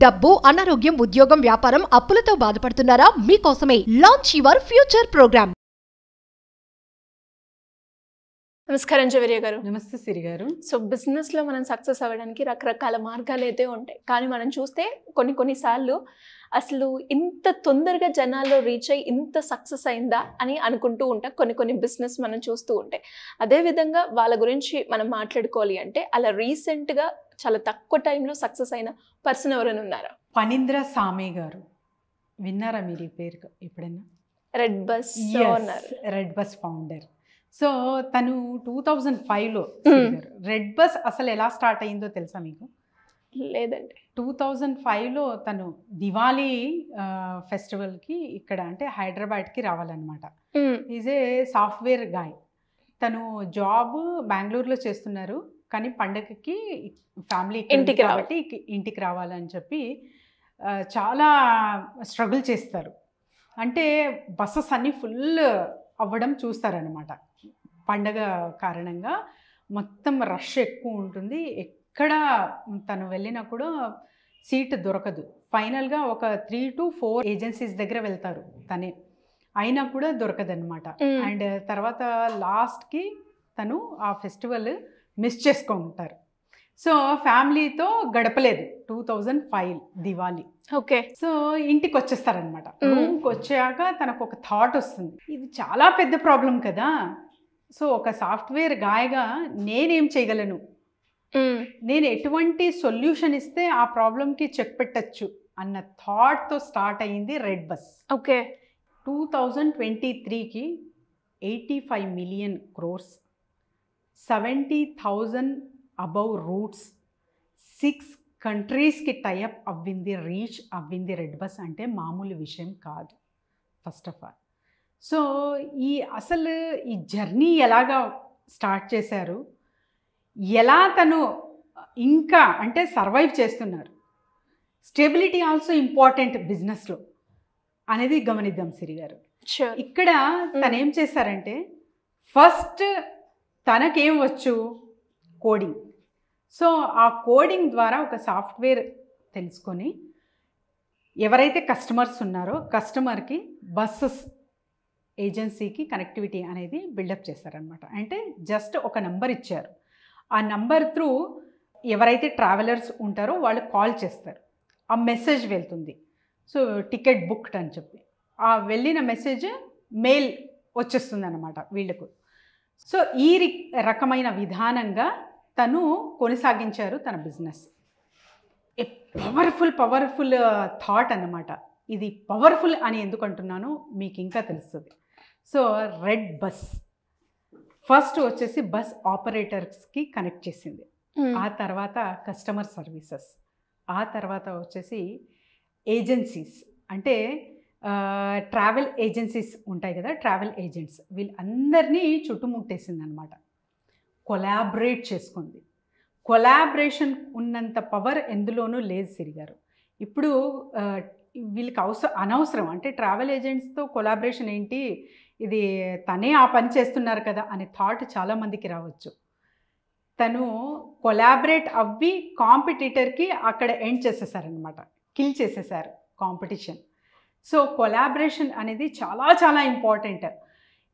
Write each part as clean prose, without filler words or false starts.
డబ్బు, అనారోగ్యం, ఉద్యోగం, వ్యాపారం, అప్పులతో బాధపడుతున్నారా? మీకోసమే లాంచ్ యువర్ ఫ్యూచర్ ప్రోగ్రామ్. నమస్కారం జవేరియా గారు. నమస్తే సిరి గారు. సో బిజినెస్లో మనం సక్సెస్ అవ్వడానికి రకరకాల మార్గాలు అయితే ఉంటాయి, కానీ మనం చూస్తే కొన్నిసార్లు అసలు ఇంత తొందరగా జనాల్లో రీచ్ అయ్యి ఇంత సక్సెస్ అయిందా అని అనుకుంటూ ఉంటాం. కొన్ని బిజినెస్ మనం చూస్తూ ఉంటాయి. అదేవిధంగా వాళ్ళ గురించి మనం మాట్లాడుకోవాలి అంటే అలా రీసెంట్గా చాలా తక్కువ టైంలో సక్సెస్ అయిన పర్సన్ ఎవరైనా ఉన్నారా? ఫణీంద్ర సామే గారు, విన్నారా మీరు ఈ పేరు ఎప్పుడైనా? Red bus owner, red bus founder. So తను 2005లో రెడ్ బస్ అసలు ఎలా స్టార్ట్ అయిందో తెలుసా మీకు? లేదండి. 2005లో తను దివాళీ ఫెస్టివల్కి ఇక్కడ అంటే హైదరాబాద్కి రావాలన్నమాట. Is a software guy. తను జాబ్ బెంగళూరులో చేస్తున్నారు, కానీ పండగకి ఫ్యామిలీ ఇంటికి రావాలని చెప్పి చాలా స్ట్రగుల్ చేస్తారు. అంటే బస్సెస్ అన్నీ ఫుల్ అవ్వడం చూస్తారనమాట. పండగ కారణంగా మొత్తం రష్ ఎక్కువ ఉంటుంది. ఎక్కడ తను వెళ్ళినా కూడా సీట్ దొరకదు. ఫైనల్గా ఒక 3 to 4 ఏజెన్సీస్ దగ్గర వెళ్తారు తనే, అయినా కూడా దొరకదనమాట. అండ్ తర్వాత లాస్ట్కి తను ఆ ఫెస్టివల్ మిస్ చేసుకుంటారు. సో ఫ్యామిలీతో గడపలేదు 2005 దివాళీ. ఓకే. సో ఇంటికి వచ్చేస్తారనమాట. రూమ్కి వచ్చాక తనకు ఒక థాట్ వస్తుంది, ఇది చాలా పెద్ద ప్రాబ్లం కదా. సో ఒక సాఫ్ట్వేర్ గాయగా నేనేం చేయగలను, నేను ఎటువంటి సొల్యూషన్ ఇస్తే ఆ ప్రాబ్లంకి చెక్ పెట్టచ్చు అన్న థాట్తో స్టార్ట్ అయ్యింది రెడ్ బస్. ఓకే. 2023కి 85 million crores, 70,000 అబౌవ్ రూట్స్, 6 కంట్రీస్కి టైఅప్ అవ్వింది, రీచ్ అవ్వింది రెడ్ బస్. అంటే మామూలు విషయం కాదు ఫస్ట్ ఆఫ్ ఆల్. సో అసలు ఈ జర్నీ ఎలాగా స్టార్ట్ చేశారు, ఎలా తను ఇంకా అంటే సర్వైవ్ చేస్తున్నారు, స్టెబిలిటీ ఆల్సో ఇంపార్టెంట్ బిజినెస్లో అనేది గమనిద్దాం సిరి గారు. ఇక్కడ తను ఏం చేశారంటే ఫస్ట్ తనకేం వచ్చు, కోడింగ్. సో ఆ కోడింగ్ ద్వారా ఒక సాఫ్ట్వేర్ తెలుసుకొని ఎవరైతే కస్టమర్స్ ఉన్నారో కస్టమర్కి బస్సెస్ ఏజెన్సీకి కనెక్టివిటీ అనేది బిల్డప్ చేశారనమాట. అంటే జస్ట్ ఒక నంబర్ ఇచ్చారు, ఆ నంబర్ త్రూ ఎవరైతే ట్రావెలర్స్ ఉంటారో వాళ్ళు కాల్ చేస్తారు, ఆ మెసేజ్ వెళ్తుంది. సో టికెట్ బుక్డ్ అని చెప్పి ఆ వెళ్ళిన మెసేజ్ మెయిల్ వచ్చేస్తుంది అన్నమాట వీళ్ళకు. సో ఈ రకమైన విధానంగా తను కొనసాగించారు తన బిజినెస్. ఏ పవర్ఫుల్ థాట్ అన్నమాట. ఇది పవర్ఫుల్ అని ఎందుకు అంటున్నానో మీకు ఇంకా తెలుస్తుంది. సో రెడ్ బస్ ఫస్ట్ వచ్చేసి బస్ ఆపరేటర్స్కి కనెక్ట్ చేసింది, ఆ తర్వాత కస్టమర్ సర్వీసెస్, ఆ తర్వాత వచ్చేసి ఏజెన్సీస్ అంటే ట్రావెల్ ఏజెన్సీస్ ఉంటాయి కదా, ట్రావెల్ ఏజెంట్స్, వీళ్ళందరినీ చుట్టుముట్టేసింది అనమాట. కొలాబరేట్ చేసుకుంది. కొలాబరేషన్ ఉన్నంత పవర్ ఎందులోనూ లేదు సిరిగారు. ఇప్పుడు వీళ్ళకి అనవసరం అంటే ట్రావెల్ ఏజెంట్స్తో కొలాబరేషన్ ఏంటి, ఇది తనే ఆ పని చేస్తున్నారు కదా అనే థాట్ చాలామందికి రావచ్చు. తను కొలాబరేట్ అవ్వి కాంపిటీటర్కి అక్కడ ఎండ్ చేసేసారనమాట, కిల్ చేసేసారు కాంపిటీషన్. సో కొలాబరేషన్ అనేది చాలా చాలా ఇంపార్టెంట్.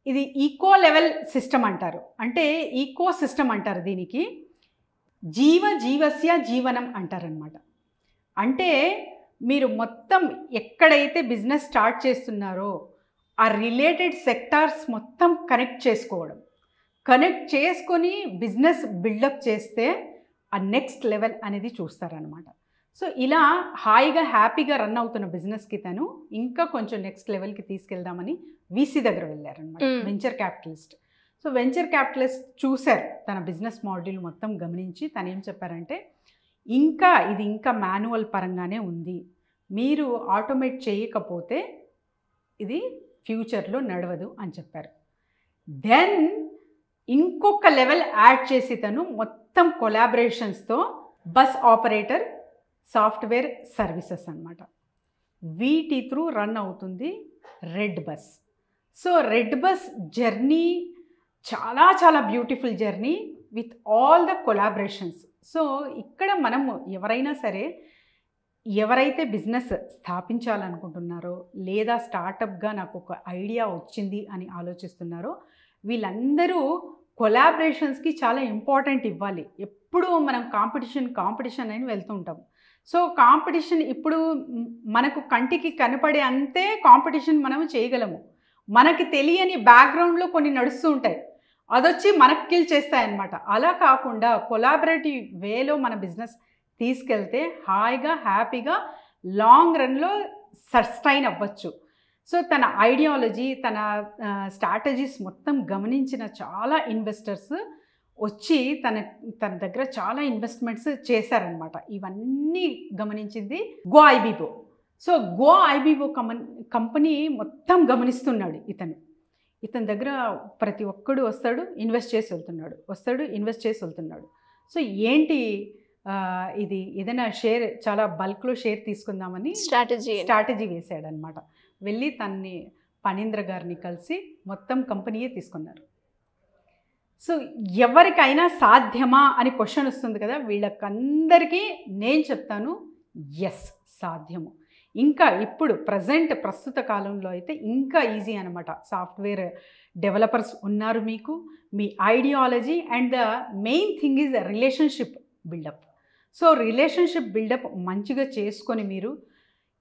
ఇది ఈకో లెవెల్ సిస్టమ్ అంటారు, అంటే ఈకో సిస్టమ్ అంటారు దీనికి. జీవస్య జీవనం అంటారనమాట. అంటే మీరు మొత్తం ఎక్కడైతే బిజినెస్ స్టార్ట్ చేస్తున్నారో ఆ రిలేటెడ్ సెక్టార్స్ మొత్తం కనెక్ట్ చేసుకొని బిజినెస్ బిల్డప్ చేస్తే ఆ నెక్స్ట్ లెవెల్ అనేది చూస్తారనమాట. సో ఇలా హాయిగా హ్యాపీగా రన్ అవుతున్న బిజినెస్కి తను ఇంకా కొంచెం నెక్స్ట్ లెవెల్కి తీసుకెళ్దామని వీసీ దగ్గర వెళ్ళారనమాట, venture capitalist. So venture capitalist చూశారు తన బిజినెస్ మోడల్ మొత్తం గమనించి తను ఏం చెప్పారంటే, ఇది ఇంకా మాన్యువల్ పరంగానే ఉంది, మీరు ఆటోమేట్ చేయకపోతే ఇది ఫ్యూచర్లో నడవదు అని చెప్పారు. దెన్ ఇంకొక లెవెల్ యాడ్ చేసి తను మొత్తం కొలాబరేషన్స్తో బస్ ఆపరేటర్ సాఫ్ట్వేర్ సర్వీసెస్ అన్నమాట, వీటి త్రూ రన్ అవుతుంది red bus. So red bus journey చాలా చాలా beautiful journey with all the collaborations. So ఇక్కడ మనము ఎవరైనా సరే ఎవరైతే బిజినెస్ స్థాపించాలనుకుంటున్నారో లేదా స్టార్టప్గా నాకు ఒక ఐడియా వచ్చింది అని ఆలోచిస్తున్నారో వీళ్ళందరూ కొలాబరేషన్స్కి చాలా ఇంపార్టెంట్ ఇవ్వాలి. ఎప్పుడూ మనం కాంపిటీషన్ అని వెళ్తూ ఉంటాం. సో కాంపిటీషన్ ఇప్పుడు మనకు కంటికి కనపడే అంతే కాంపిటీషన్ మనం చేయగలము. మనకి తెలియని బ్యాక్గ్రౌండ్లో కొన్ని నడుస్తూ ఉంటాయి, అదొచ్చి మనకు కిల్ చేస్తాయన్నమాట. అలా కాకుండా కొలాబరేటివ్ వేలో మన బిజినెస్ తీసుకెళ్తే హాయిగా హ్యాపీగా లాంగ్ రన్లో సస్టైన్ అవ్వచ్చు. సో తన ఐడియాలజీ, తన స్ట్రాటజీస్ మొత్తం గమనించిన చాలా ఇన్వెస్టర్స్ వచ్చి తన దగ్గర చాలా ఇన్వెస్ట్మెంట్స్ చేశారనమాట. ఇవన్నీ గమనించింది go Ibibo. So go Ibibo company మొత్తం గమనిస్తున్నాడు ఇతని దగ్గర ప్రతి ఒక్కడు వస్తాడు, ఇన్వెస్ట్ చేసి వెళ్తున్నాడు. సో ఏంటి ఇది ఏదైనా షేర్ చాలా బల్క్లో షేర్ తీసుకుందామని స్ట్రాటజీ వేసాడనమాట. వెళ్ళి తన్ని పనీంద్ర గారిని కలిసి మొత్తం కంపెనీయే తీసుకున్నారు. సో ఎవరికైనా సాధ్యమా అని క్వశ్చన్ వస్తుంది కదా, వీళ్ళకందరికీ నేను చెప్తాను ఎస్ సాధ్యము. ఇంకా ఇప్పుడు ప్రస్తుత కాలంలో అయితే ఇంకా ఈజీ అనమాట. సాఫ్ట్వేర్ డెవలపర్స్ ఉన్నారు మీకు, మీ ideology and the main thing is relationship buildup. So relationship buildup మంచిగా చేసుకొని మీరు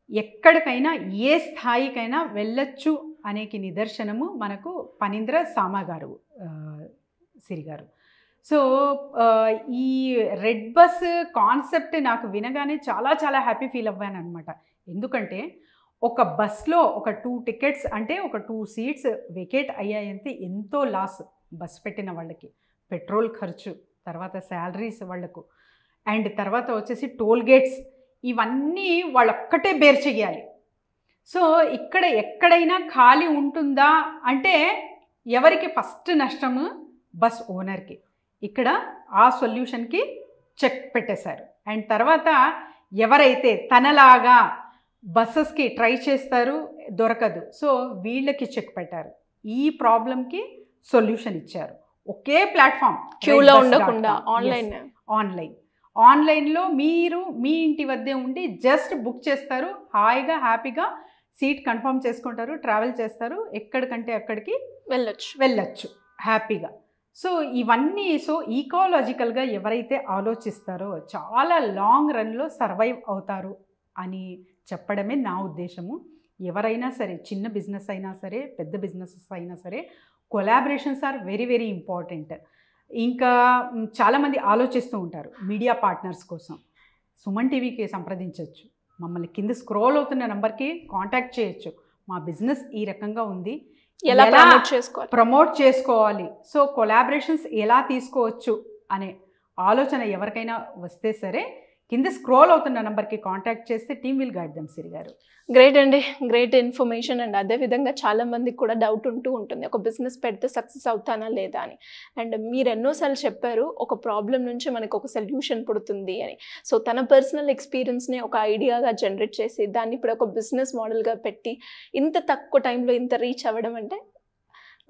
ఎక్కడికైనా ఏ స్థాయికైనా వెళ్ళొచ్చు అనేకి నిదర్శనము మనకు పనీంద్ర సామా గారు సిరి గారు. సో ఈ రెడ్ బస్ కాన్సెప్ట్ నాకు వినగానే చాలా చాలా హ్యాపీ ఫీల్ అవ్వాను అనమాట. ఎందుకంటే ఒక బస్లో ఒక 2 టికెట్స్ అంటే ఒక 2 సీట్స్ వెకేట్ అయ్యాయంటే ఎంతో లాస్ బస్ పెట్టిన వాళ్ళకి. పెట్రోల్ ఖర్చు, తర్వాత శాలరీస్ వాళ్లకు, అండ్ తర్వాత వచ్చేసి టోల్ గేట్స్, ఇవన్నీ వాళ్ళొక్కటే బేర్ చెయ్యాలి. సో ఇక్కడ ఎక్కడైనా ఖాళీ ఉంటుందా అంటే ఎవరికి ఫస్ట్ నష్టము? బస్ ఓనర్కి. ఇక్కడ ఆ సొల్యూషన్కి చెక్ పెట్టేశారు. అండ్ తర్వాత ఎవరైతే తనలాగా బస్సెస్కి ట్రై చేస్తారు, దొరకదు, సో వీళ్ళకి చెక్ పెట్టారు. ఈ ప్రాబ్లంకి సొల్యూషన్ ఇచ్చారు. ఒకే ప్లాట్ఫామ్, క్యూలో ఉండకుండా ఆన్లైన్లో మీరు మీ ఇంటి వద్దే ఉండి జస్ట్ బుక్ చేస్తారు, హాయిగా హ్యాపీగా సీట్ కన్ఫర్మ్ చేసుకుంటారు, ట్రావెల్ చేస్తారు, ఎక్కడికంటే అక్కడికి వెళ్ళొచ్చు హ్యాపీగా. సో ఇవన్నీ ఈకాలజికల్గా ఎవరైతే ఆలోచిస్తారో చాలా లాంగ్ రన్లో సర్వైవ్ అవుతారు అని చెప్పడమే నా ఉద్దేశము. ఎవరైనా సరే, చిన్న బిజినెస్ అయినా సరే, పెద్ద బిజినెసెస్ అయినా సరే, collaborations are very very important. ఇంకా చాలామంది ఆలోచిస్తూ ఉంటారు మీడియా పార్ట్నర్స్ కోసం. సుమన్ టీవీకి సంప్రదించవచ్చు, మమ్మల్ని కింద స్క్రోల్ అవుతున్న నెంబర్కి కాంటాక్ట్ చేయొచ్చు. మా బిజినెస్ ఈ రకంగా ఉంది, ఎలా ప్రమోట్ చేసుకోవాలి, సో కొలాబరేషన్స్ ఎలా తీసుకోవచ్చు అనే ఆలోచన ఎవరికైనా వస్తే సరే కింద స్క్రోల్ అవుతున్న నెంబర్కి కాంటాక్ట్ చేస్తే టీమ్ విల్ గైడ్ దెమ్. సిరి గారు గ్రేట్ అండి, గ్రేట్ ఇన్ఫర్మేషన్. అండ్ అదేవిధంగా చాలామందికి కూడా డౌట్ ఉంటుంది, ఒక బిజినెస్ పెడితే సక్సెస్ అవుతానా లేదా అని. అండ్ మీరు ఎన్నోసార్లు చెప్పారు ఒక ప్రాబ్లం నుంచి మనకు ఒక సొల్యూషన్ పుడుతుంది అని. సో తన పర్సనల్ ఎక్స్పీరియన్స్ని ఒక ఐడియాగా జనరేట్ చేసి దాన్ని ఇప్పుడు ఒక బిజినెస్ మోడల్గా పెట్టి ఇంత తక్కువ టైంలో ఇంత రీచ్ అవ్వడం అంటే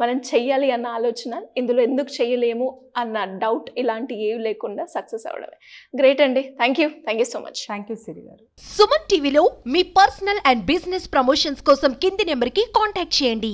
మనం చెయ్యాలి అన్న ఆలోచన, ఇందులో ఎందుకు చేయలేము అన్న డౌట్, ఇలాంటి ఏవి లేకుండా సక్సెస్ అవ్వడమే. గ్రేట్ అండి, thank you so much. Thank you Siri గారు. సుమన్ టీవీలో మీ పర్సనల్ అండ్ బిజినెస్ ప్రమోషన్స్ కోసం కింది నెంబర్కి కాంటాక్ట్ చేయండి.